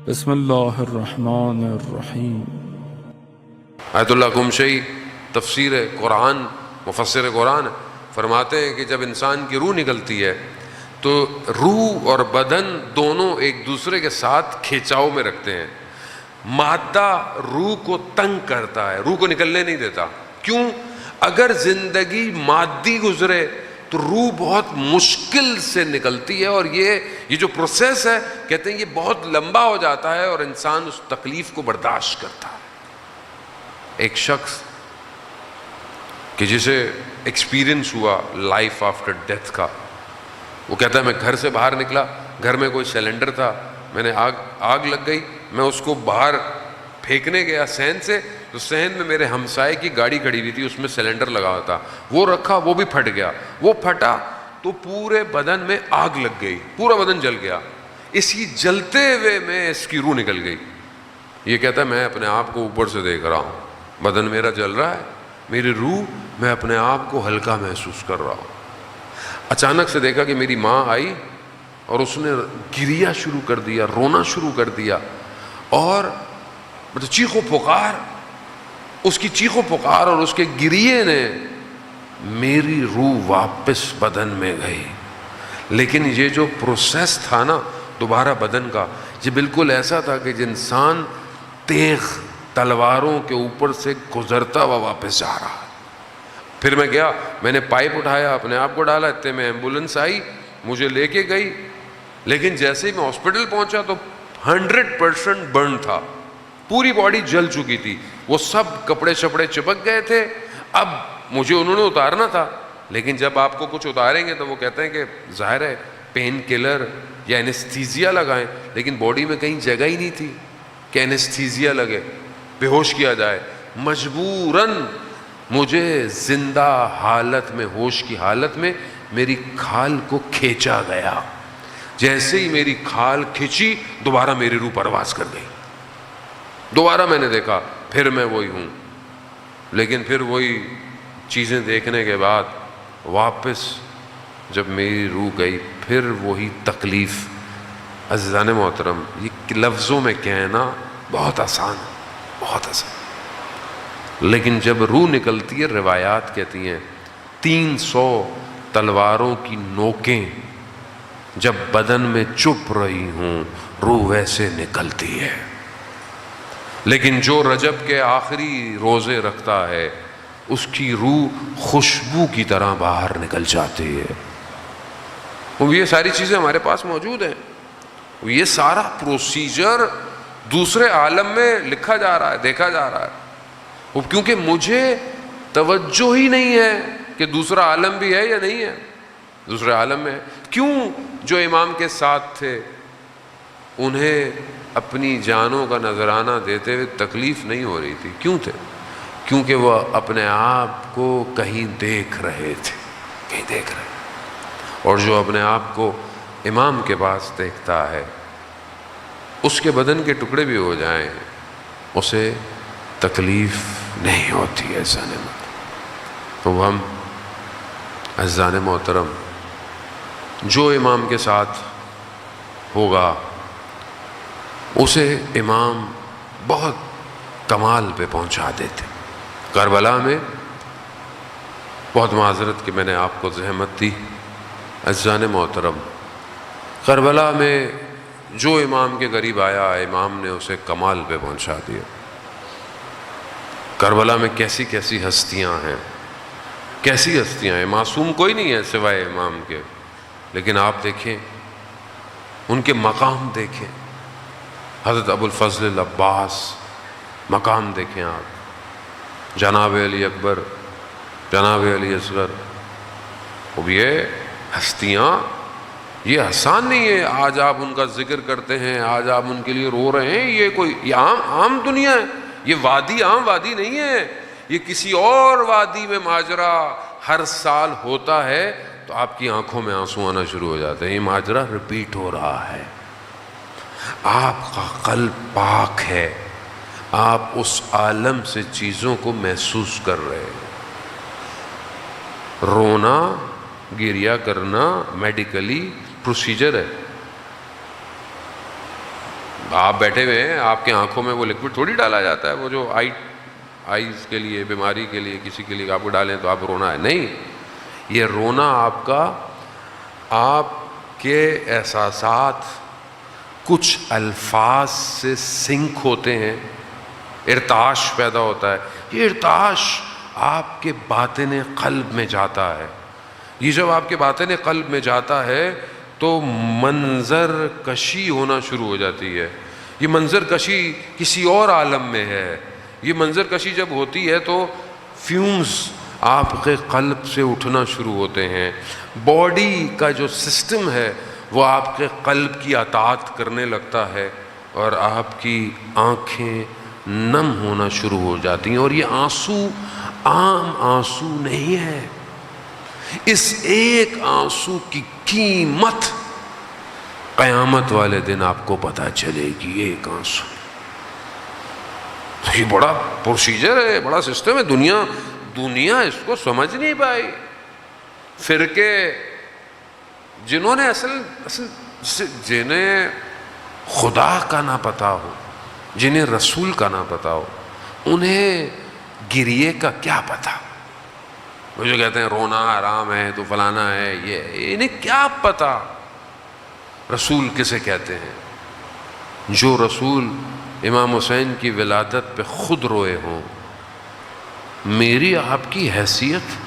بسم اللہ الرحمن الرحیم۔ آیت اللہ قمشی تفسیر قرآن، مفسر قرآن فرماتے ہیں کہ جب انسان کی روح نکلتی ہے تو روح اور بدن دونوں ایک دوسرے کے ساتھ کھینچاؤ میں رکھتے ہیں۔ مادہ روح کو تنگ کرتا ہے، روح کو نکلنے نہیں دیتا۔ کیوں؟ اگر زندگی مادی گزرے تو روح بہت مشکل سے نکلتی ہے، اور یہ جو پروسیس ہے کہتے ہیں یہ بہت لمبا ہو جاتا ہے اور انسان اس تکلیف کو برداشت کرتا ہے۔ ایک شخص کہ جسے ایکسپیرینس ہوا لائف آفٹر ڈیتھ کا، وہ کہتا ہے میں گھر سے باہر نکلا، گھر میں کوئی سلنڈر تھا، میں نے آگ لگ گئی، میں اس کو باہر پھینکنے گیا صحن سے، تو صحن میں میرے ہمسائے کی گاڑی کھڑی ہوئی تھی، اس میں سلنڈر لگا ہوا تھا، وہ رکھا، وہ بھی پھٹ گیا، وہ پھٹا تو پورے بدن میں آگ لگ گئی، پورا بدن جل گیا، اسی جلتے ہوئے میں اس کی روح نکل گئی۔ یہ کہتا ہے میں اپنے آپ کو اوپر سے دیکھ رہا ہوں، بدن میرا جل رہا ہے، میری روح میں اپنے آپ کو ہلکا محسوس کر رہا ہوں۔ اچانک سے دیکھا کہ میری ماں آئی اور اس نے گریا شروع کر دیا، رونا شروع کر دیا، اور چیخ و پکار، اس کی چیخ و پکار اور اس کے گریے نے میری روح واپس بدن میں گئی۔ لیکن یہ جو پروسیس تھا نا دوبارہ بدن کا، یہ بالکل ایسا تھا کہ انسان تیغ تلواروں کے اوپر سے گزرتا ہوا واپس جا رہا ہے۔ پھر میں گیا، میں نے پائپ اٹھایا، اپنے آپ کو ڈالا، اتنے میں ایمبولنس آئی، مجھے لے کے گئی، لیکن جیسے ہی میں ہاسپٹل پہنچا تو 100% برن تھا، پوری باڈی جل چکی تھی، وہ سب کپڑے شپڑے چپک گئے تھے۔ اب مجھے انہوں نے اتارنا تھا، لیکن جب آپ کو کچھ اتاریں گے تو وہ کہتے ہیں کہ ظاہر ہے پین کلر یا انیستھیزیا لگائیں، لیکن باڈی میں کہیں جگہ ہی نہیں تھی کہ انیستھیزیا لگے، بے ہوش کیا جائے۔ مجبوراً مجھے زندہ حالت میں، ہوش کی حالت میں میری کھال کو کھینچا گیا۔ جیسے ہی میری کھال کھینچی دوبارہ میری روح پرواز کر گئی، دوبارہ میں نے دیکھا، پھر میں وہی ہوں۔ لیکن پھر وہی چیزیں دیکھنے کے بعد واپس جب میری روح گئی، پھر وہی تکلیف۔ عزیزان محترم، یہ لفظوں میں کہنا بہت آسان ہے، بہت آسان، لیکن جب روح نکلتی ہے، روایات کہتی ہیں 300 تلواروں کی نوکیں جب بدن میں چپ رہی ہوں روح ویسے نکلتی ہے۔ لیکن جو رجب کے آخری روزے رکھتا ہے اس کی روح خوشبو کی طرح باہر نکل جاتی ہے۔ یہ ساری چیزیں ہمارے پاس موجود ہیں، یہ سارا پروسیجر دوسرے عالم میں لکھا جا رہا ہے، دیکھا جا رہا ہے، کیونکہ مجھے توجہ ہی نہیں ہے کہ دوسرا عالم بھی ہے یا نہیں ہے، دوسرے عالم میں ہے۔ کیوں؟ جو امام کے ساتھ تھے انہیں اپنی جانوں کا نذرانہ دیتے ہوئے تکلیف نہیں ہو رہی تھی۔ کیوں تھے؟ کیونکہ وہ اپنے آپ کو کہیں دیکھ رہے تھے، کہیں دیکھ رہے، اور جو اپنے آپ کو امام کے پاس دیکھتا ہے اس کے بدن کے ٹکڑے بھی ہو جائیں اسے تکلیف نہیں ہوتی ہے۔ تو ہم عزیزان محترم، جو امام کے ساتھ ہوگا اسے امام بہت کمال پہ پہنچا دیتے۔ کربلا میں بہت معذرت کہ میں نے آپ کو زحمت دی، عزیزان محترم، کربلا میں جو امام کے قریب آیا امام نے اسے کمال پہ پہنچا دیا۔ کربلا میں کیسی کیسی ہستیاں ہیں، کیسی ہستیاں ہیں، معصوم کوئی نہیں ہے سوائے امام کے، لیکن آپ دیکھیں ان کے مقام دیکھیں، حضرت ابو الفضل العباس مقام دیکھیں آپ، جناب علی اکبر، جناب علی اصغر، اب یہ ہستیاں، یہ آسان نہیں ہے۔ آج آپ ان کا ذکر کرتے ہیں، آج آپ ان کے لیے رو رہے ہیں، یہ کوئی عام دنیا ہے، یہ وادی عام وادی نہیں ہے، یہ کسی اور وادی میں ماجرا ہر سال ہوتا ہے تو آپ کی آنکھوں میں آنسو آنا شروع ہو جاتے ہیں، یہ ماجرا ریپیٹ ہو رہا ہے۔ آپ کا قلب پاک ہے، آپ اس عالم سے چیزوں کو محسوس کر رہے ہیں۔ رونا، گریہ کرنا میڈیکلی پروسیجر ہے، آپ بیٹھے ہوئے ہیں, آپ کے آنکھوں میں وہ لکوڈ تھوڑی ڈالا جاتا ہے, وہ جو آئیز کے لیے, بیماری کے لیے, کسی کے لیے آپ کو ڈالیں تو آپ رونا ہے. نہیں, یہ رونا آپ کا, آپ کے احساسات کچھ الفاظ سے سنک ہوتے ہیں, ارتعاش پیدا ہوتا ہے. یہ ارتعاش آپ کے باطن قلب میں جاتا ہے. یہ جب آپ کے باطن قلب میں جاتا ہے تو منظر کشی ہونا شروع ہو جاتی ہے. یہ منظر کشی کسی اور عالم میں ہے. یہ منظر کشی جب ہوتی ہے تو فیومز آپ کے قلب سے اٹھنا شروع ہوتے ہیں. باڈی کا جو سسٹم ہے وہ آپ کے قلب کی اطاعت کرنے لگتا ہے اور آپ کی آنکھیں نم ہونا شروع ہو جاتی ہیں. اور یہ آنسو عام آنسو نہیں ہے. اس ایک آنسو کی قیمت قیامت والے دن آپ کو پتہ چلے گی. ایک آنسو, یہ بڑا پروسیجر ہے, بڑا سسٹم ہے. دنیا اس کو سمجھ نہیں پائی. فرقے جنہوں نے جنہیں خدا کا نہ پتا ہو, جنہیں رسول کا نہ پتا ہو, انہیں گریے کا کیا پتا. وہ جو کہتے ہیں رونا حرام ہے تو فلانا ہے, یہ انہیں کیا پتا رسول کسے کہتے ہیں. جو رسول امام حسین کی ولادت پہ خود روئے ہوں, میری آپ کی حیثیت